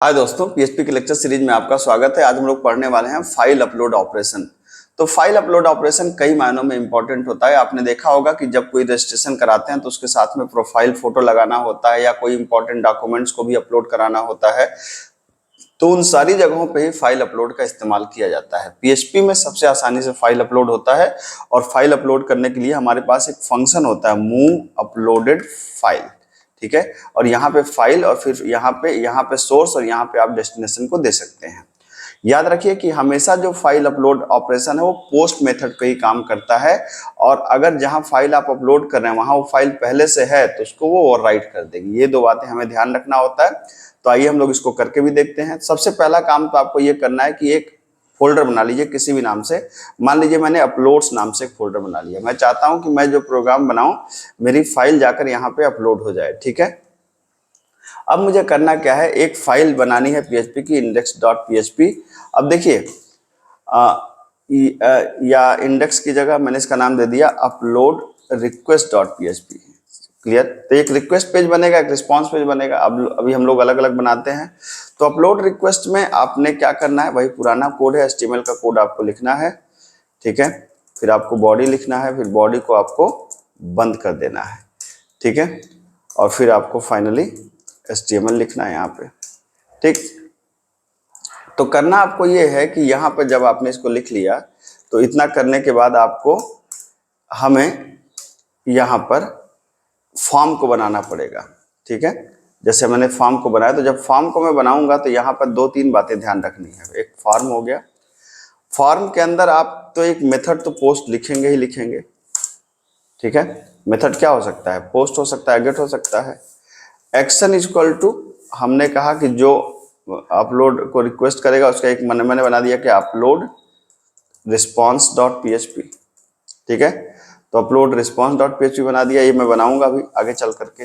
हाय दोस्तों, पीएचपी के lecture series में आपका स्वागत है। आज हम लोग पढ़ने वाले हैं फाइल अपलोड ऑपरेशन। तो फाइल अपलोड ऑपरेशन कई मायनों में इंपॉर्टेंट होता है। आपने देखा होगा कि जब कोई रजिस्ट्रेशन कराते हैं तो उसके साथ में प्रोफाइल फोटो लगाना होता है या कोई इंपॉर्टेंट डॉक्यूमेंट्स को भी अपलोड कराना होता है। तो उन सारी जगहों पे ही फाइल अपलोड का इस्तेमाल किया जाता है। पीएचपी में सबसे आसानी से फाइल अपलोड होता है और फाइल अपलोड करने के लिए हमारे पास एक फंक्शन होता है मूव अपलोडेड फाइल। ठीक है, और यहाँ पे फाइल और फिर यहाँ पे सोर्स और यहाँ पे आप डेस्टिनेशन को दे सकते हैं। याद रखिए कि हमेशा जो फाइल अपलोड ऑपरेशन है वो पोस्ट मेथड पे ही काम करता है, और अगर जहां फाइल आप अपलोड कर रहे हैं वहां वो फाइल पहले से है तो उसको वो ओवरराइट कर देगी। ये दो बातें हमें ध्यान रखना होता है। तो आइए हम लोग इसको करके भी देखते हैं। सबसे पहला काम तो आपको ये करना है कि एक फोल्डर बना लीजिए किसी भी नाम से। मान लीजिए मैंने अपलोड्स नाम से एक फोल्डर बना लिया। मैं चाहता हूं कि मैं जो प्रोग्राम बनाऊं मेरी फाइल जाकर यहाँ पे अपलोड हो जाए। ठीक है, अब मुझे करना क्या है, एक फाइल बनानी है पीएचपी की, index.php। अब देखिए या इंडेक्स की जगह मैंने इसका नाम दे दिया अपलोड request.php। क्लियर? तो एक रिक्वेस्ट पेज बनेगा, एक रिस्पॉन्स पेज बनेगा। अब अभी हम लोग अलग अलग बनाते हैं। तो अपलोड रिक्वेस्ट में आपने क्या करना है, वही पुराना कोड है, HTML का कोड आपको लिखना है। ठीक है, फिर आपको बॉडी लिखना है, फिर बॉडी को आपको बंद कर देना है। ठीक है, और फिर आपको फाइनली HTML लिखना है यहाँ पे। ठीक, तो करना आपको ये है कि यहाँ पर जब आपने इसको लिख लिया तो इतना करने के बाद आपको हमें यहाँ पर फॉर्म को बनाना पड़ेगा। ठीक है, जैसे मैंने फॉर्म को बनाया, तो जब फॉर्म को मैं बनाऊंगा तो यहाँ पर दो तीन बातें ध्यान रखनी है। एक फॉर्म हो गया, फॉर्म के अंदर आप तो एक मेथड तो पोस्ट लिखेंगे ही लिखेंगे। ठीक है, मेथड क्या हो सकता है, पोस्ट हो सकता है, गेट हो सकता है। एक्शन इज इक्वल टू, हमने कहा कि जो अपलोड को रिक्वेस्ट करेगा उसका एक मैंने बना दिया कि अपलोड रिस्पॉन्स डॉट पीएचपी। ठीक है, तो अपलोड रिस्पॉन्स डॉट पीएचपी बना दिया। ये मैं बनाऊंगा अभी आगे चल करके।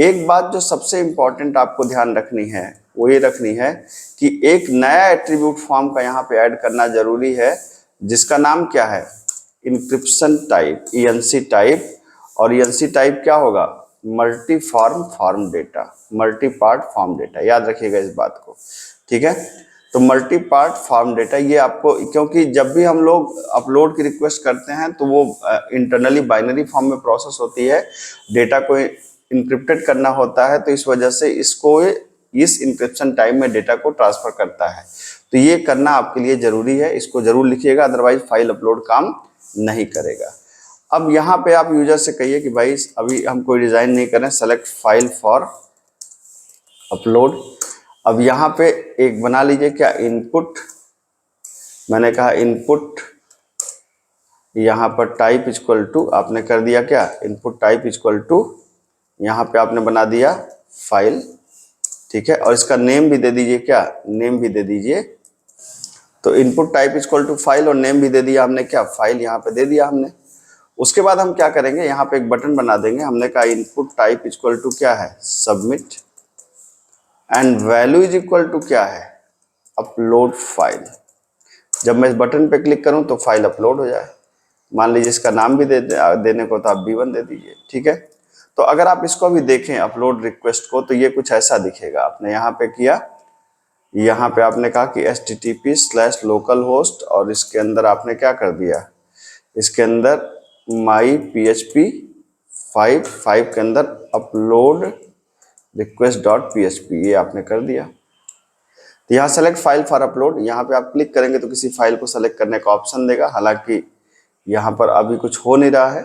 एक बात जो सबसे इंपॉर्टेंट आपको ध्यान रखनी है वो ये रखनी है कि एक नया एट्रीब्यूट फॉर्म का यहाँ पे ऐड करना जरूरी है, जिसका नाम क्या है, इंक्रिप्शन टाइप, ENC टाइप। और ENC टाइप क्या होगा, multi form form data, multi part form data. याद रखिएगा इस बात को। ठीक है, तो मल्टी पार्ट फॉर्म डेटा ये आपको, क्योंकि जब भी हम लोग अपलोड की रिक्वेस्ट करते हैं तो वो इंटरनली बाइनरी फॉर्म में प्रोसेस होती है, डेटा को इंक्रिप्टेड करना होता है, तो इस वजह से इसको इस इंक्रिप्शन टाइम में डेटा को ट्रांसफर करता है। तो ये करना आपके लिए जरूरी है, इसको जरूर लिखिएगा, अदरवाइज फाइल अपलोड काम नहीं करेगा। अब यहाँ पे आप यूजर से कहिए कि भाई अभी हम कोई डिजाइन नहीं कर रहे हैं, सेलेक्ट फाइल फॉर अपलोड। अब यहाँ पे एक बना लीजिए क्या, इनपुट। मैंने कहा इनपुट, यहाँ पर टाइप इक्वल टू, आपने कर दिया क्या, इनपुट टाइप इक्वल टू, यहाँ पे आपने बना दिया फाइल। ठीक है, और इसका नेम भी दे दीजिए क्या, नेम भी दे दीजिए। तो input type equal to file और नेम भी दे दिया हमने, क्या, फाइल यहाँ पे दे दिया हमने। उसके बाद हम क्या करेंगे, यहाँ पे एक बटन बना देंगे। हमने कहा इनपुट टाइप इक्वल टू क्या है, submit, and value is equal to क्या है, अपलोड फाइल। जब मैं इस बटन पे क्लिक करूं तो फाइल अपलोड हो जाए। मान लीजिए इसका नाम भी देने को तो आप B1 दे दीजिए। ठीक है, तो अगर आप इसको भी देखें अपलोड रिक्वेस्ट को तो ये कुछ ऐसा दिखेगा। आपने यहाँ पे किया, यहाँ पे आपने कहा कि http/localhost, और इसके अंदर आपने क्या कर दिया, इसके अंदर माई PHP 5 के अंदर अपलोड request.php ये आपने कर दिया। तो यहाँ सेलेक्ट फाइल फॉर अपलोड, यहाँ पे आप क्लिक करेंगे तो किसी फाइल को सेलेक्ट करने का ऑप्शन देगा, हालांकि यहाँ पर अभी कुछ हो नहीं रहा है।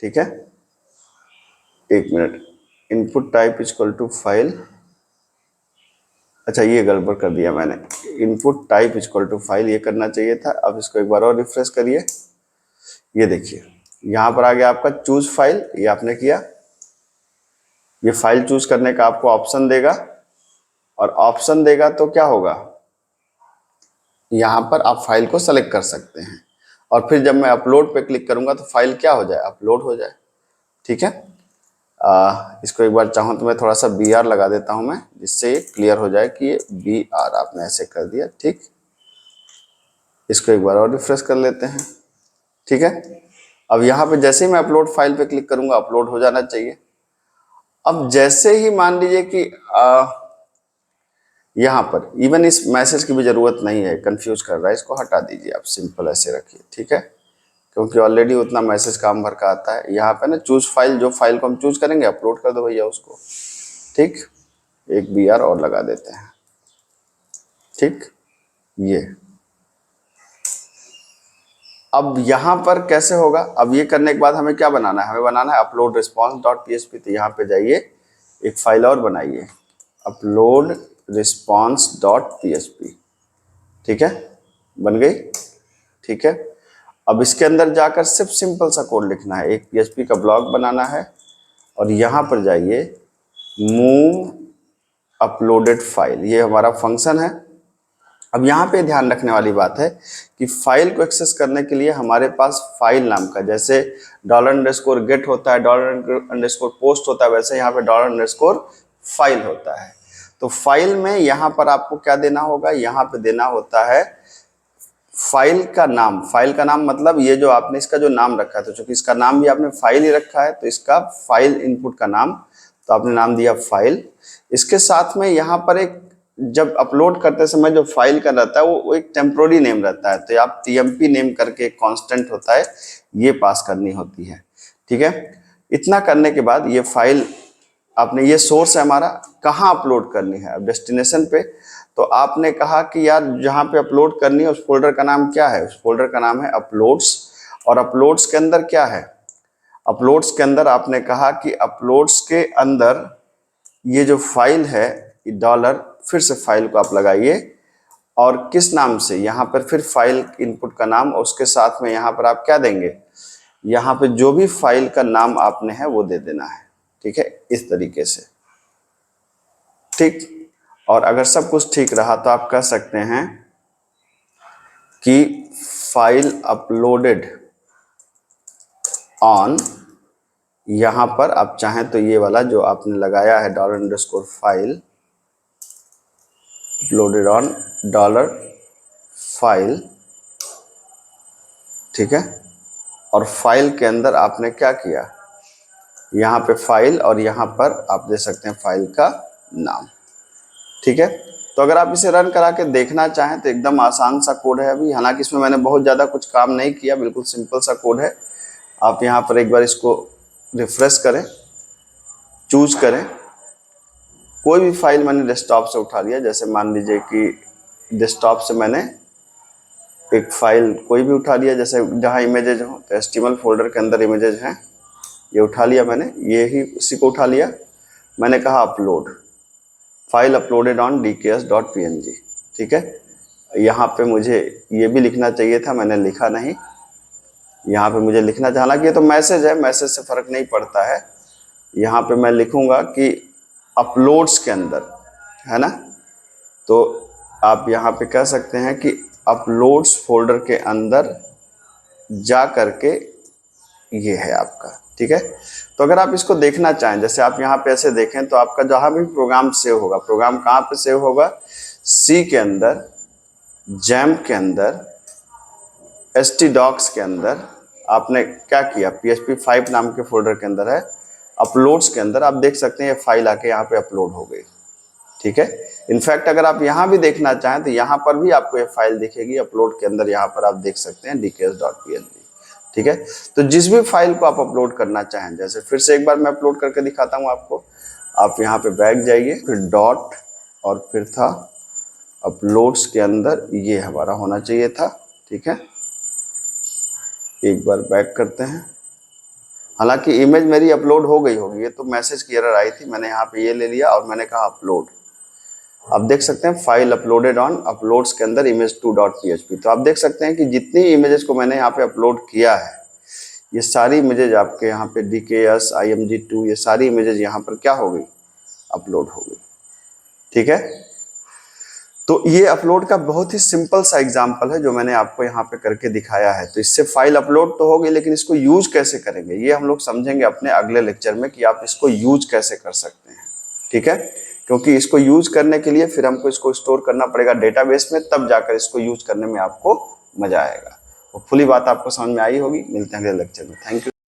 ठीक है, एक minute, input type equal to file, अच्छा ये गड़बड़ कर दिया मैंने, input type equal to file ये करना चाहिए था। अब इसको एक बार और रिफ्रेश करिए, ये देखिए यहाँ पर आ गया आपका चूज फाइल, ये आपने किया। ये फाइल चूज करने का आपको ऑप्शन देगा, और ऑप्शन देगा तो क्या होगा, यहाँ पर आप फाइल को सेलेक्ट कर सकते हैं, और फिर जब मैं अपलोड पे क्लिक करूंगा तो फाइल क्या हो जाए, अपलोड हो जाए। ठीक है, इसको एक बार चाहूँ तो मैं थोड़ा सा BR लगा देता हूं मैं, जिससे ये क्लियर हो जाए कि ये BR आपने ऐसे कर दिया। ठीक, इसको एक बार और रिफ्रेश कर लेते हैं। ठीक है, अब यहाँ पे जैसे ही मैं अपलोड फाइल पे क्लिक करूंगा अपलोड हो जाना चाहिए। अब जैसे ही मान लीजिए कि यहाँ पर इवन इस मैसेज की भी जरूरत नहीं है, कंफ्यूज कर रहा है, इसको हटा दीजिए आप, सिंपल ऐसे रखिए, ठीक है, क्योंकि ऑलरेडी उतना मैसेज काम भर का आता है। यहाँ पे ना चूज फाइल, जो फाइल को हम चूज करेंगे अपलोड कर दो भैया उसको, ठीक, एक BR और लगा देते हैं, ठीक। ये अब यहाँ पर कैसे होगा, अब ये करने के बाद हमें क्या बनाना है, हमें बनाना है अपलोड रिस्पॉन्स डॉट PHP। तो यहाँ पे जाइए, एक फाइल और बनाइए, अपलोड रिस्पॉन्स डॉट PHP, ठीक है, बन गई, ठीक है। अब इसके अंदर जाकर सिर्फ सिंपल सा कोड लिखना है, एक PHP का ब्लॉग बनाना है, और यहाँ पर जाइए मूव अपलोडेड फाइल, ये हमारा फंक्शन है। अब यहाँ पे ध्यान रखने वाली बात है कि फाइल को एक्सेस करने के लिए हमारे पास फाइल नाम का, जैसे $_get होता है, $_post होता है, वैसे यहाँ पे $_फाइल होता है। तो फाइल में यहाँ पर आपको क्या देना होगा, यहाँ पे देना होता है फाइल का नाम। फाइल का नाम मतलब ये जो आपने इसका जो नाम रखा है, तो चूंकि इसका नाम भी आपने फाइल ही रखा है, तो इसका फाइल इनपुट का नाम, तो आपने नाम दिया फाइल। इसके साथ में यहाँ पर एक, जब अपलोड करते समय जो फाइल का रहता है वो एक टेम्पोररी नेम रहता है, तो आप TMP नेम करके एक कांस्टेंट होता है, ये पास करनी होती है, ठीक है। इतना करने के बाद ये फाइल आपने, ये सोर्स है हमारा, कहाँ अपलोड करनी है, अब डेस्टिनेशन पे, तो आपने कहा कि यार जहाँ पे अपलोड करनी है उस फोल्डर का नाम क्या है, उस फोल्डर का नाम है अपलोड्स। और अपलोड्स के अंदर क्या है, अपलोड्स के अंदर आपने कहा कि अपलोड्स के अंदर ये जो फाइल है डॉलर, फिर से फाइल को आप लगाइए, और किस नाम से, यहाँ पर फिर फाइल इनपुट का नाम, और उसके साथ में यहाँ पर आप क्या देंगे, यहाँ पे जो भी फाइल का नाम आपने है वो दे देना है, ठीक है, इस तरीके से, ठीक। और अगर सब कुछ ठीक रहा तो आप कह सकते हैं कि फाइल अपलोडेड ऑन, यहाँ पर आप चाहें तो ये वाला जो आपने लगाया है $_फाइल अपलोडेड ऑन $फाइल, ठीक है। और फाइल के अंदर आपने क्या किया, यहाँ पे फाइल, और यहाँ पर आप दे सकते हैं फाइल का नाम, ठीक है। तो अगर आप इसे रन करा के देखना चाहें तो एकदम आसान सा कोड है अभी, हालांकि इसमें मैंने बहुत ज़्यादा कुछ काम नहीं किया, बिल्कुल सिंपल सा कोड है। आप यहाँ पर एक बार इसको रिफ्रेश करें, चूज करें, कोई भी फाइल मैंने डेस्कटॉप से उठा लिया, जैसे मान लीजिए कि डेस्कटॉप से मैंने एक फाइल कोई भी उठा लिया, जैसे जहाँ इमेजेज हो, तो HTML फोल्डर के अंदर इमेजेज हैं, ये उठा लिया मैंने, ये ही उसी को उठा लिया, मैंने कहा upload, file uploaded on dks.png, ठीक है। यहाँ पे मुझे ये भी लिखना चाहिए था, मैंने लिखा नहीं, यहाँ पे मुझे लिखना था, हालांकि ये तो मैसेज है, मैसेज से फर्क नहीं पड़ता है। यहाँ पे मैं लिखूंगा कि अपलोड्स के अंदर, है ना, तो आप यहाँ पे कह सकते हैं कि अपलोड्स फोल्डर के अंदर जा करके ये है आपका, ठीक है। तो अगर आप इसको देखना चाहें, जैसे आप यहाँ पे ऐसे देखें, तो आपका जहाँ भी प्रोग्राम सेव होगा, प्रोग्राम कहाँ पे सेव होगा, C के अंदर, जैम्प के अंदर, htdocs के अंदर, आपने क्या किया, PHP5 नाम के फोल्डर के अंदर है, अपलोड्स के अंदर आप देख सकते हैं ये फाइल आके यहाँ पे अपलोड हो गई, ठीक है। इनफैक्ट अगर आप यहाँ भी देखना चाहें तो यहाँ पर भी आपको ये फाइल दिखेगी अपलोड के अंदर, यहाँ पर आप देख सकते हैं dks.png, ठीक है। तो जिस भी फाइल को आप अपलोड करना चाहें, जैसे फिर से एक बार मैं अपलोड करके दिखाता हूँ आपको, आप यहाँ पे बैक जाइए, फिर डॉट, और फिर था अपलोड्स के अंदर, ये हमारा होना चाहिए था, ठीक है। एक बार बैक करते हैं, हालांकि इमेज मेरी अपलोड हो गई होगी, ये तो मैसेज की एरर आई थी, मैंने यहाँ पे ये ले लिया और मैंने कहा अपलोड, आप देख सकते हैं फाइल अपलोडेड ऑन अपलोड्स के अंदर image2.php। तो आप देख सकते हैं कि जितनी इमेजेस को मैंने यहाँ पे अपलोड किया है, ये सारी इमेजेज आपके यहाँ पे DKS img2, ये सारी इमेजेज यहाँ पर क्या हो गई, अपलोड हो गई, ठीक है। तो ये अपलोड का बहुत ही सिंपल सा एग्जांपल है जो मैंने आपको यहाँ पे करके दिखाया है। तो इससे फाइल अपलोड तो हो गई, लेकिन इसको यूज कैसे करेंगे ये हम लोग समझेंगे अपने अगले लेक्चर में, कि आप इसको यूज कैसे कर सकते हैं, ठीक है। क्योंकि इसको यूज करने के लिए फिर हमको इसको स्टोर करना पड़ेगा डेटाबेस में, तब जाकर इसको यूज करने में आपको मजा आएगा। होपफुली बात आपको समझ में आई होगी। मिलते हैं अगले लेक्चर में। Thank you.